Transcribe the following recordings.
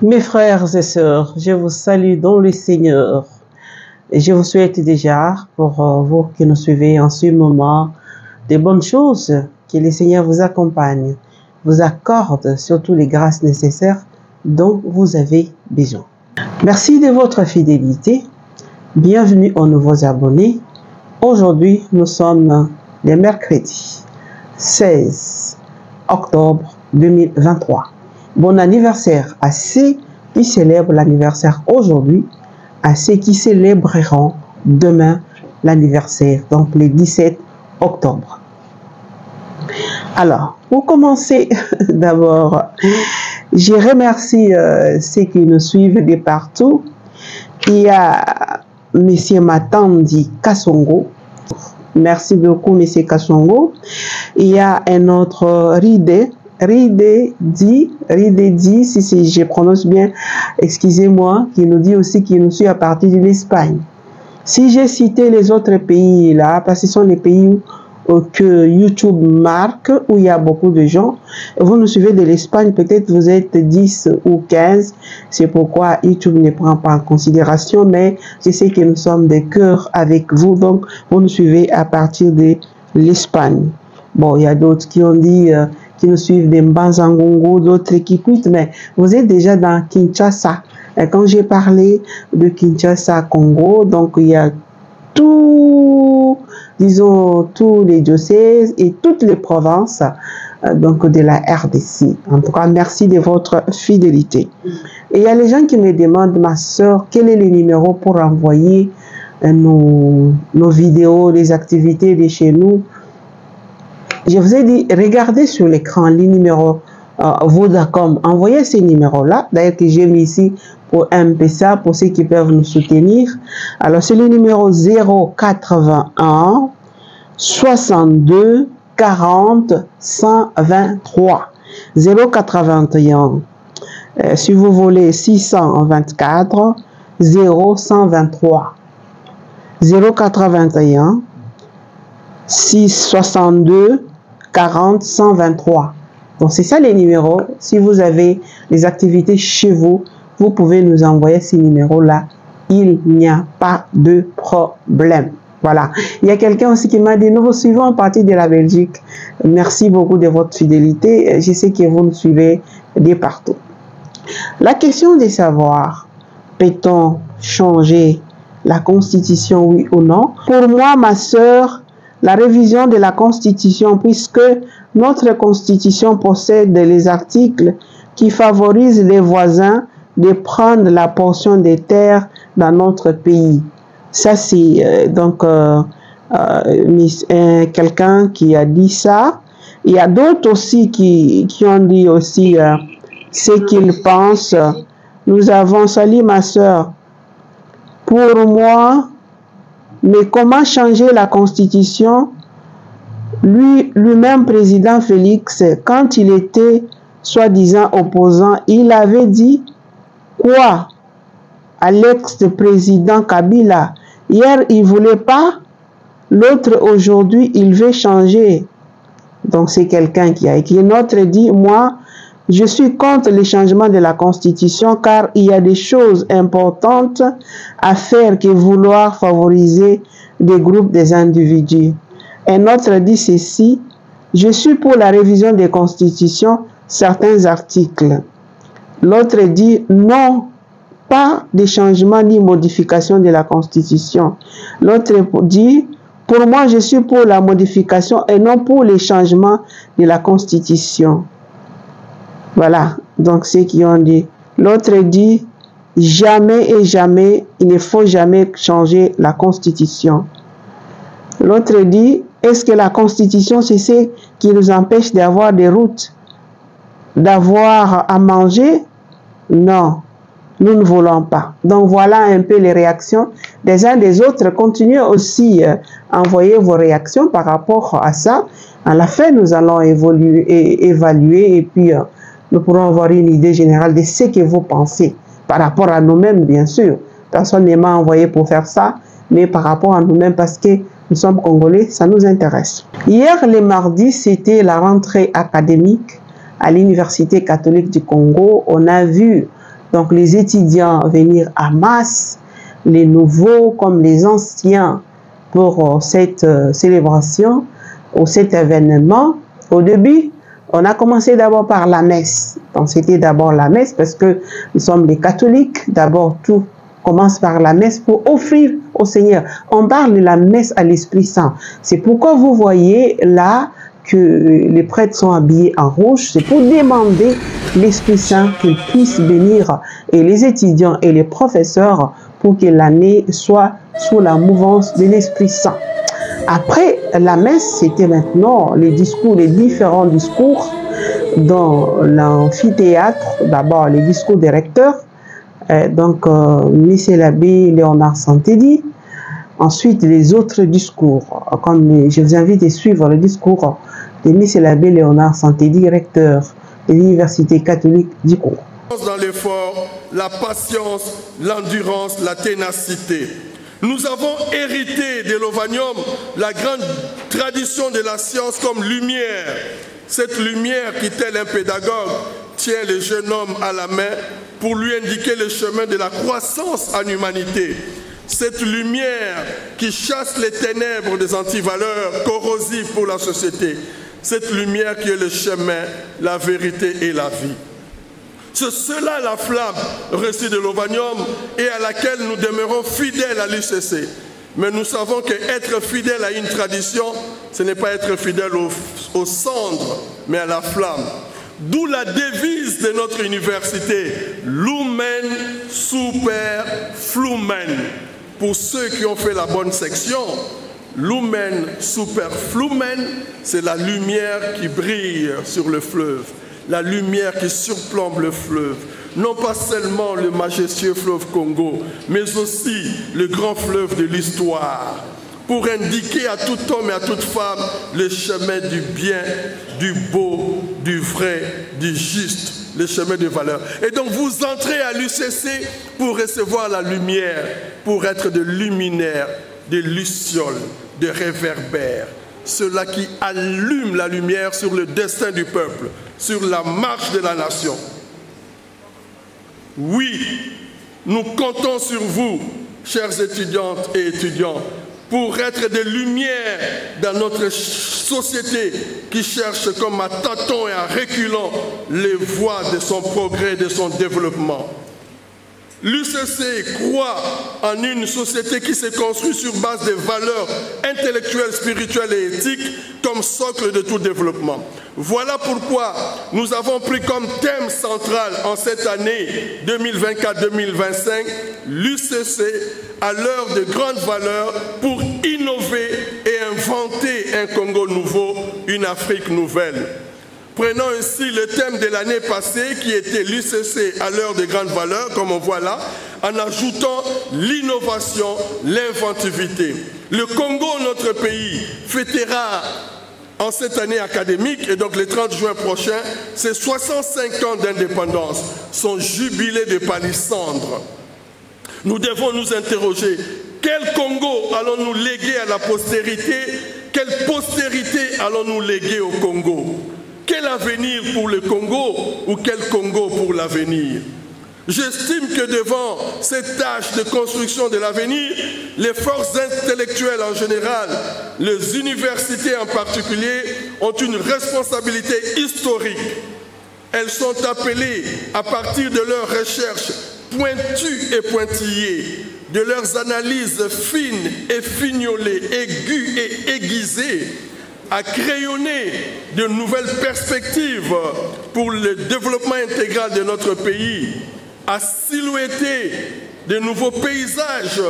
Mes frères et sœurs, je vous salue dans le Seigneur. Et je vous souhaite déjà, pour vous qui nous suivez en ce moment, de bonnes choses, que le Seigneur vous accompagne, vous accorde surtout les grâces nécessaires dont vous avez besoin. Merci de votre fidélité. Bienvenue aux nouveaux abonnés. Aujourd'hui, nous sommes le mercredi 16 octobre 2023. Bon anniversaire à ceux qui célèbrent l'anniversaire aujourd'hui, à ceux qui célébreront demain l'anniversaire, donc le 17 octobre. Alors, pour commencer, d'abord, je remercie ceux qui nous suivent de partout. Il y a M. Matandi Kassongo. Merci beaucoup, M. Kassongo. Il y a un autre Ride dit, si je prononce bien, excusez-moi, qui nous dit aussi qu'il nous suit à partir de l'Espagne. Si j'ai cité les autres pays là, parce que ce sont les pays que YouTube marque, où il y a beaucoup de gens, vous nous suivez de l'Espagne, peut-être vous êtes 10 ou 15, c'est pourquoi YouTube ne prend pas en considération, mais je sais que nous sommes de cœur avec vous, donc vous nous suivez à partir de l'Espagne. Bon, il y a d'autres qui ont dit, qui nous suivent de Mbanzangongo, d'autres qui quittent, mais vous êtes déjà dans Kinshasa. Et quand j'ai parlé de Kinshasa, Congo, donc il y a tout, disons, tous les diocèses et toutes les provinces donc de la RDC. En tout cas, merci de votre fidélité. Et il y a les gens qui me demandent, ma soeur, quel est le numéro pour envoyer nos vidéos, les activités de chez nous. Je vous ai dit, regardez sur l'écran les numéros Vodacom. Envoyez ces numéros-là. D'ailleurs, que j'ai mis ici pour M-Pesa, pour ceux qui peuvent nous soutenir. Alors, c'est le numéro 081 62 40 123. 081. Si vous voulez, 624 0123. 081 662 40 123. Donc c'est ça les numéros. Si vous avez des activités chez vous, vous pouvez nous envoyer ces numéros-là. Il n'y a pas de problème. Voilà. Il y a quelqu'un aussi qui m'a dit, nous vous suivons en partie de la Belgique. Merci beaucoup de votre fidélité. Je sais que vous nous suivez de partout. La question de savoir, peut-on changer la Constitution, oui ou non? Pour moi, ma sœur, la révision de la Constitution, puisque notre Constitution possède les articles qui favorisent les voisins de prendre la portion des terres dans notre pays. Ça, c'est donc quelqu'un qui a dit ça. Il y a d'autres aussi qui ont dit aussi ce qu'ils pensent. Nous avons salué ma soeur. Pour moi, mais comment changer la Constitution? Lui-même, président Félix, quand il était soi-disant opposant, il avait dit quoi à l'ex-président Kabila? Hier, il ne voulait pas, l'autre aujourd'hui, il veut changer. Donc, c'est quelqu'un qui a écrit. L'autre dit, moi, je suis contre le changement de la Constitution car il y a des choses importantes à faire que vouloir favoriser des groupes, des individus. Un autre dit ceci, je suis pour la révision des constitutions, certains articles. L'autre dit non, pas de changement ni modification de la Constitution. L'autre dit, pour moi, je suis pour la modification et non pour les changements de la Constitution. Voilà, donc ceux qui ont dit. L'autre dit, jamais et jamais, il ne faut jamais changer la Constitution. L'autre dit, est-ce que la Constitution, c'est ce qui nous empêche d'avoir des routes, d'avoir à manger? Non, nous ne voulons pas. Donc voilà un peu les réactions des uns des autres. Continuez aussi à envoyer vos réactions par rapport à ça. À la fin, nous allons évaluer et puis nous pourrons avoir une idée générale de ce que vous pensez par rapport à nous-mêmes, bien sûr. Personne ne m'a envoyé pour faire ça, mais par rapport à nous-mêmes, parce que nous sommes Congolais, ça nous intéresse. Hier, le mardi, c'était la rentrée académique à l'Université catholique du Congo. On a vu Donc les étudiants venir en masse, les nouveaux comme les anciens, pour cette célébration ou cet événement. Au début, on a commencé d'abord par la messe. Donc c'était d'abord la messe parce que nous sommes les catholiques. D'abord tout commence par la messe pour offrir au Seigneur. On parle de la messe à l'Esprit Saint. C'est pourquoi vous voyez là que les prêtres sont habillés en rouge. C'est pour demander l'Esprit Saint qu'il puisse bénir et les étudiants et les professeurs pour que l'année soit sous la mouvance de l'Esprit Saint. Après la messe, c'était maintenant les discours, les différents discours dans l'amphithéâtre. D'abord les discours des recteurs, donc Monsieur l'abbé Léonard Santédi. Ensuite les autres discours, comme je vous invite à suivre le discours de Monsieur l'abbé Léonard Santédi, recteur de l'Université catholique du Congo. Dans l'effort, la patience, l'endurance, la ténacité. Nous avons hérité de l'Ovanium la grande tradition de la science comme lumière. Cette lumière qui, tel un pédagogue, tient le jeune homme à la main pour lui indiquer le chemin de la croissance en humanité. Cette lumière qui chasse les ténèbres des antivaleurs corrosives pour la société. Cette lumière qui est le chemin, la vérité et la vie. C'est cela la flamme reçue de l'Ovanium et à laquelle nous demeurons fidèles à l'UCC. Mais nous savons qu'être fidèle à une tradition, ce n'est pas être fidèle aux cendres, mais à la flamme. D'où la devise de notre université, Lumen Super Flumen. Pour ceux qui ont fait la bonne section, Lumen Super Flumen, c'est la lumière qui brille sur le fleuve. La lumière qui surplombe le fleuve, non pas seulement le majestueux fleuve Congo, mais aussi le grand fleuve de l'histoire, pour indiquer à tout homme et à toute femme le chemin du bien, du beau, du vrai, du juste, le chemin de valeur. Et donc vous entrez à l'UCC pour recevoir la lumière, pour être de luminaires, de lucioles, de réverbères. Cela qui allume la lumière sur le destin du peuple, sur la marche de la nation. Oui, nous comptons sur vous, chères étudiantes et étudiants, pour être des lumières dans notre société qui cherche comme à tâtons et à reculons les voies de son progrès, de son développement. L'UCC croit en une société qui se construit sur base des valeurs intellectuelles, spirituelles et éthiques comme socle de tout développement. Voilà pourquoi nous avons pris comme thème central en cette année 2024-2025 l'UCC à l'heure de grandes valeurs pour innover et inventer un Congo nouveau, une Afrique nouvelle. Prenons ainsi le thème de l'année passée qui était l'UCC à l'heure de grandes valeurs, comme on voit là, en ajoutant l'innovation, l'inventivité. Le Congo, notre pays, fêtera en cette année académique, et donc le 30 juin prochain, ses 65 ans d'indépendance, son jubilé de palissandre. Nous devons nous interroger, quel Congo allons-nous léguer à la postérité? Quelle postérité allons-nous léguer au Congo? Quel avenir pour le Congo ou quel Congo pour l'avenir? J'estime que devant cette tâche de construction de l'avenir, les forces intellectuelles en général, les universités en particulier, ont une responsabilité historique. Elles sont appelées, à partir de leurs recherches pointues et pointillées, de leurs analyses fines et fignolées, aiguës et aiguisées, à crayonner de nouvelles perspectives pour le développement intégral de notre pays, à silhouetter de nouveaux paysages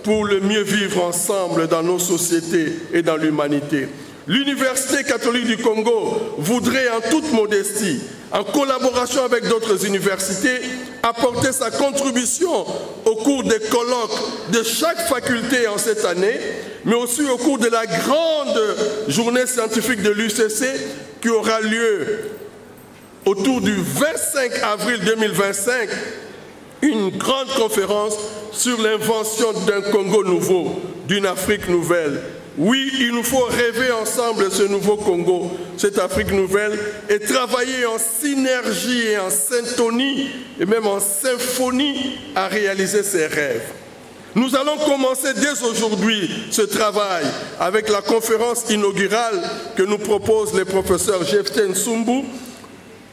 pour le mieux vivre ensemble dans nos sociétés et dans l'humanité. L'Université catholique du Congo voudrait en toute modestie, en collaboration avec d'autres universités, apporter sa contribution au cours des colloques de chaque faculté en cette année, mais aussi au cours de la grande journée scientifique de l'UCC qui aura lieu autour du 25 avril 2025, une grande conférence sur l'invention d'un Congo nouveau, d'une Afrique nouvelle. Oui, il nous faut rêver ensemble ce nouveau Congo, cette Afrique nouvelle, et travailler en synergie et en syntonie, et même en symphonie, à réaliser ces rêves. Nous allons commencer dès aujourd'hui ce travail avec la conférence inaugurale que nous proposent les professeurs Jephté Nsumbu,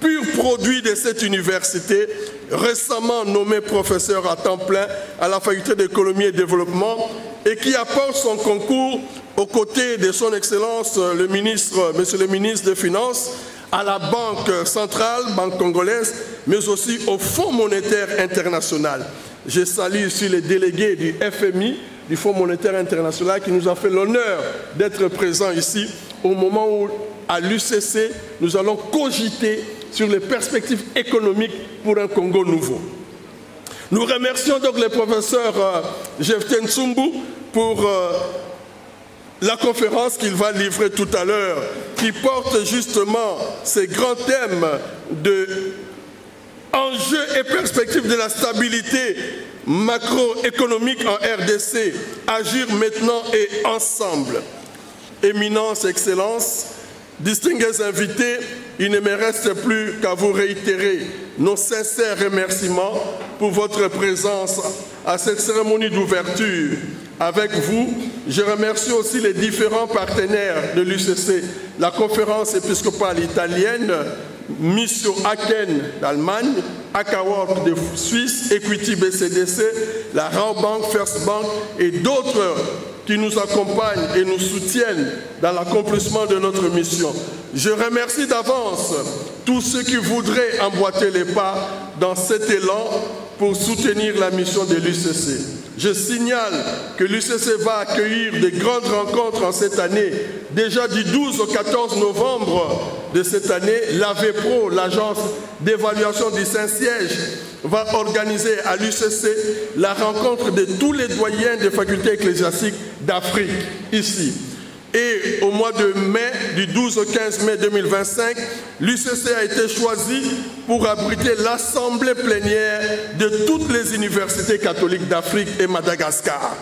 pur produit de cette université, récemment nommé professeur à temps plein à la faculté d'économie et développement, et qui apporte son concours aux côtés de son Excellence le ministre, Monsieur le ministre des Finances, à la Banque centrale, Banque congolaise, mais aussi au Fonds monétaire international. Je salue ici les délégués du FMI, du Fonds monétaire international, qui nous a fait l'honneur d'être présents ici au moment où, à l'UCC, nous allons cogiter sur les perspectives économiques pour un Congo nouveau. Nous remercions donc le professeur Jephté Nsumbu pour la conférence qu'il va livrer tout à l'heure, qui porte justement ces grands thèmes de enjeux et perspectives de la stabilité macroéconomique en RDC, agir maintenant et ensemble. Éminence, Excellence, distingués invités, il ne me reste plus qu'à vous réitérer nos sincères remerciements pour votre présence à cette cérémonie d'ouverture. Avec vous, je remercie aussi les différents partenaires de l'UCC, la conférence épiscopale italienne, Mission Aken d'Allemagne, Akawork de Suisse, Equity BCDC, la Rabobank, First Bank et d'autres qui nous accompagnent et nous soutiennent dans l'accomplissement de notre mission. Je remercie d'avance tous ceux qui voudraient emboîter les pas dans cet élan pour soutenir la mission de l'UCC. Je signale que l'UCC va accueillir de grandes rencontres en cette année. Déjà du 12 au 14 novembre de cette année, l'AVPRO, l'agence d'évaluation du Saint-Siège, va organiser à l'UCC la rencontre de tous les doyens des facultés ecclésiastiques d'Afrique, ici. Et au mois de mai, du 12 au 15 mai 2025, l'UCC a été choisi pour abriter l'assemblée plénière de toutes les universités catholiques d'Afrique et Madagascar.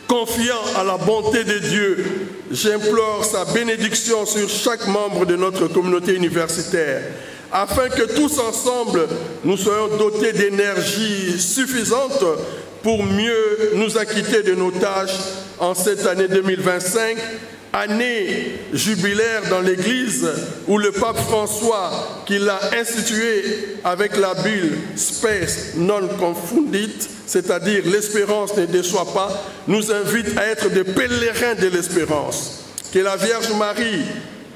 Confiant à la bonté de Dieu, j'implore sa bénédiction sur chaque membre de notre communauté universitaire, afin que tous ensemble, nous soyons dotés d'énergie suffisante pour mieux nous acquitter de nos tâches en cette année 2025, année jubilaire dans l'Église où le pape François, qui l'a institué avec la bulle Spes non confundit, c'est-à-dire l'espérance ne déçoit pas, nous invite à être des pèlerins de l'espérance. Que la Vierge Marie,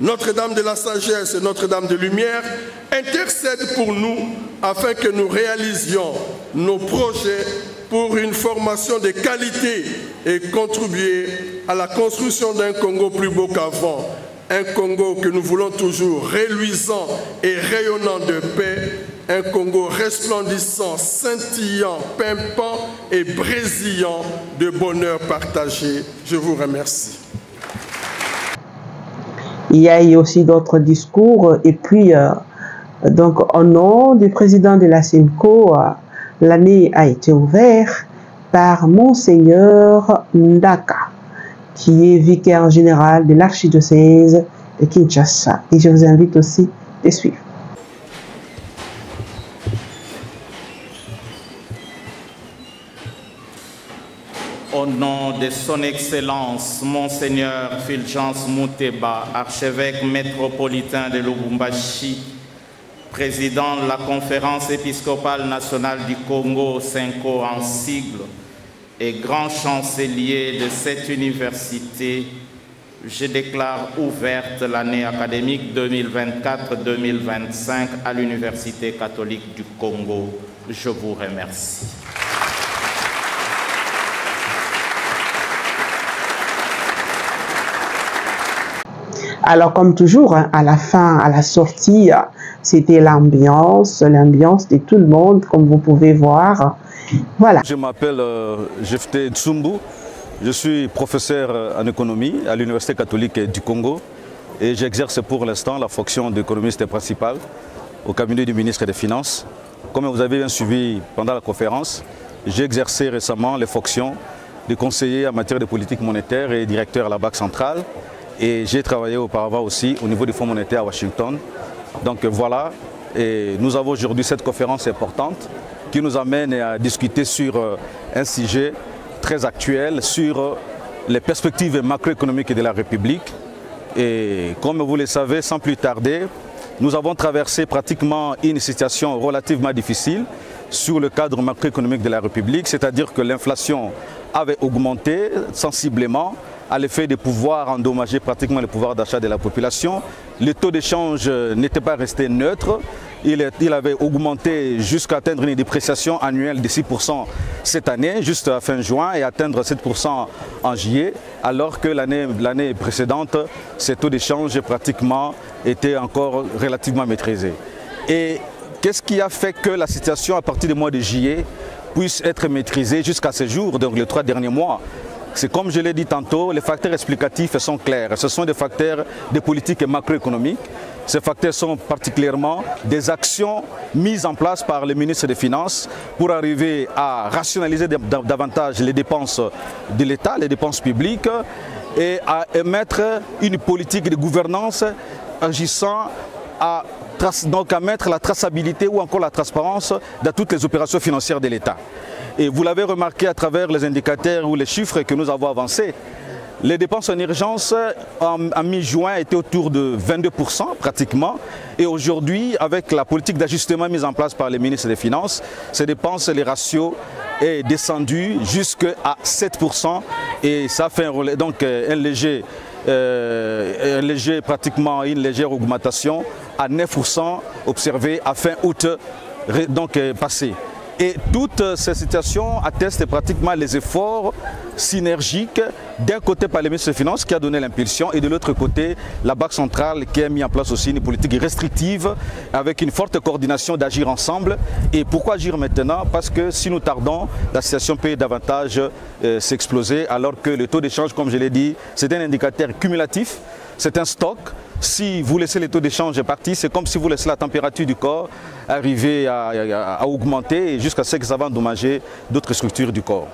Notre-Dame de la Sagesse et Notre-Dame de Lumière intercèdent pour nous afin que nous réalisions nos projets pour une formation de qualité et contribuer à la construction d'un Congo plus beau qu'avant. Un Congo que nous voulons toujours reluisant et rayonnant de paix. Un Congo resplendissant, scintillant, pimpant et brésillant de bonheur partagé. Je vous remercie. Il y a eu aussi d'autres discours et puis, donc, au nom du président de la CIMCO, l'année a été ouverte par Monseigneur Ndaka, qui est vicaire général de l'archidiocèse de Kinshasa. Et je vous invite aussi de suivre. Au nom de son Excellence, Monseigneur Fulgence Mouteba, archevêque métropolitain de Lubumbashi, président de la Conférence épiscopale nationale du Congo, CENCO en sigle, et grand chancelier de cette université, je déclare ouverte l'année académique 2024-2025 à l'Université catholique du Congo. Je vous remercie. Alors, comme toujours, à la fin, à la sortie, c'était l'ambiance de tout le monde, comme vous pouvez voir. Voilà. Je m'appelle Jephté Nsumbu, je suis professeur en économie à l'Université catholique du Congo et j'exerce pour l'instant la fonction d'économiste principal au cabinet du ministre des Finances. Comme vous avez bien suivi pendant la conférence, j'ai exercé récemment les fonctions de conseiller en matière de politique monétaire et directeur à la Banque centrale. Et j'ai travaillé auparavant aussi au niveau du Fonds monétaire à Washington. Donc voilà, et nous avons aujourd'hui cette conférence importante qui nous amène à discuter sur un sujet très actuel, sur les perspectives macroéconomiques de la République. Et comme vous le savez, sans plus tarder, nous avons traversé pratiquement une situation relativement difficile sur le cadre macroéconomique de la République, c'est-à-dire que l'inflation avait augmenté sensiblement à l'effet de pouvoir endommager pratiquement le pouvoir d'achat de la population. Le taux d'échange n'était pas resté neutre, il avait augmenté jusqu'à atteindre une dépréciation annuelle de 6% cette année, juste à fin juin, et atteindre 7% en juillet, alors que l'année précédente, ce taux d'échange pratiquement était encore relativement maîtrisé. Et qu'est-ce qui a fait que la situation à partir du mois de juillet puisse être maîtrisée jusqu'à ce jour, donc les 3 derniers mois? C'est comme je l'ai dit tantôt, les facteurs explicatifs sont clairs. Ce sont des facteurs de politique macroéconomique. Ces facteurs sont particulièrement des actions mises en place par le ministre des Finances pour arriver à rationaliser davantage les dépenses de l'État, les dépenses publiques, et à émettre une politique de gouvernance agissant à mettre la traçabilité ou encore la transparence dans toutes les opérations financières de l'État. Et vous l'avez remarqué à travers les indicateurs ou les chiffres que nous avons avancés, les dépenses en urgence en mi-juin étaient autour de 22% pratiquement. Et aujourd'hui, avec la politique d'ajustement mise en place par les ministres des Finances, ces dépenses, les ratios est descendu jusqu'à 7%. Et ça fait donc une légère augmentation à 9% observée à fin août donc passé. Et toutes ces situations attestent pratiquement les efforts synergiques d'un côté par le ministre des Finances qui a donné l'impulsion et de l'autre côté la Banque centrale qui a mis en place aussi une politique restrictive avec une forte coordination d'agir ensemble. Et pourquoi agir maintenant? Parce que si nous tardons, la situation peut davantage s'exploser alors que le taux d'échange, comme je l'ai dit, c'est un indicateur cumulatif, c'est un stock. Si vous laissez les taux d'échange partir, c'est comme si vous laissez la température du corps arriver à augmenter jusqu'à ce que ça va endommager d'autres structures du corps.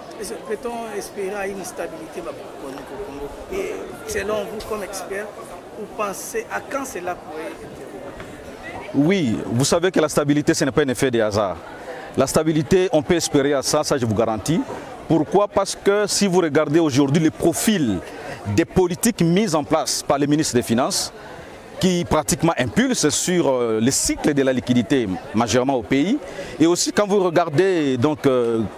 Peut-on espérer une stabilité macroéconomique au Congo? Et selon vous, comme expert, vous pensez à quand cela pourrait être? Oui, vous savez que la stabilité, ce n'est pas un effet de hasard. La stabilité, on peut espérer à ça, ça je vous garantis. Pourquoi? Parce que si vous regardez aujourd'hui le profil des politiques mises en place par les ministres des Finances, qui pratiquement impulse sur le cycle de la liquidité majoritairement au pays. Et aussi quand vous regardez donc,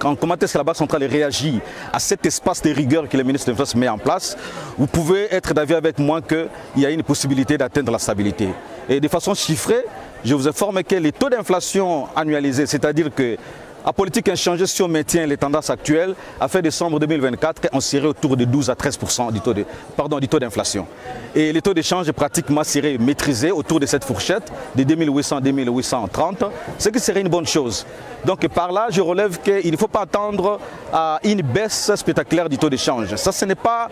comment est-ce que la Banque centrale réagit à cet espace de rigueur que le ministre des Finances met en place, vous pouvez être d'avis avec moi qu'il y a une possibilité d'atteindre la stabilité. Et de façon chiffrée, je vous informe que les taux d'inflation annualisés, c'est-à-dire que à politique inchangée, si on maintient les tendances actuelles, à fin décembre 2024, on serait autour de 12 à 13% du taux d'inflation. Et les taux d'échange pratiquement seraient maîtrisés autour de cette fourchette de 2800 à 2830, ce qui serait une bonne chose. Donc par là, je relève qu'il ne faut pas attendre à une baisse spectaculaire du taux d'échange. Ça, ce n'est pas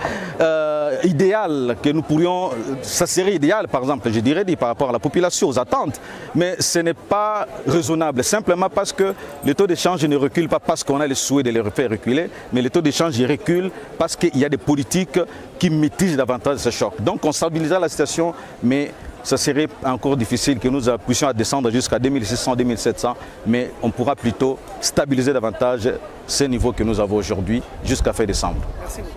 idéal que nous pourrions, ça serait idéal par exemple, je dirais, par rapport à la population, aux attentes, mais ce n'est pas raisonnable, simplement parce que le taux d'échange ne recule pas parce qu'on a le souhait de le faire reculer, mais le taux d'échange recule parce qu'il y a des politiques qui maîtrisent davantage ce choc. Donc on stabilisera la situation, mais ça serait encore difficile que nous puissions descendre jusqu'à 2600, 2700, mais on pourra plutôt stabiliser davantage ce niveau que nous avons aujourd'hui jusqu'à fin décembre. Merci beaucoup.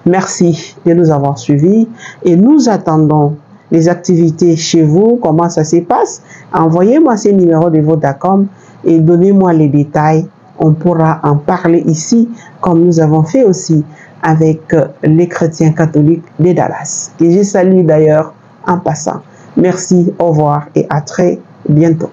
Merci de nous avoir suivis et nous attendons les activités chez vous, comment ça se passe. Envoyez-moi ces numéros de Vodacom et donnez-moi les détails. On pourra en parler ici, comme nous avons fait aussi avec les chrétiens catholiques de Dallas, que je salue d'ailleurs en passant. Merci, au revoir et à très bientôt.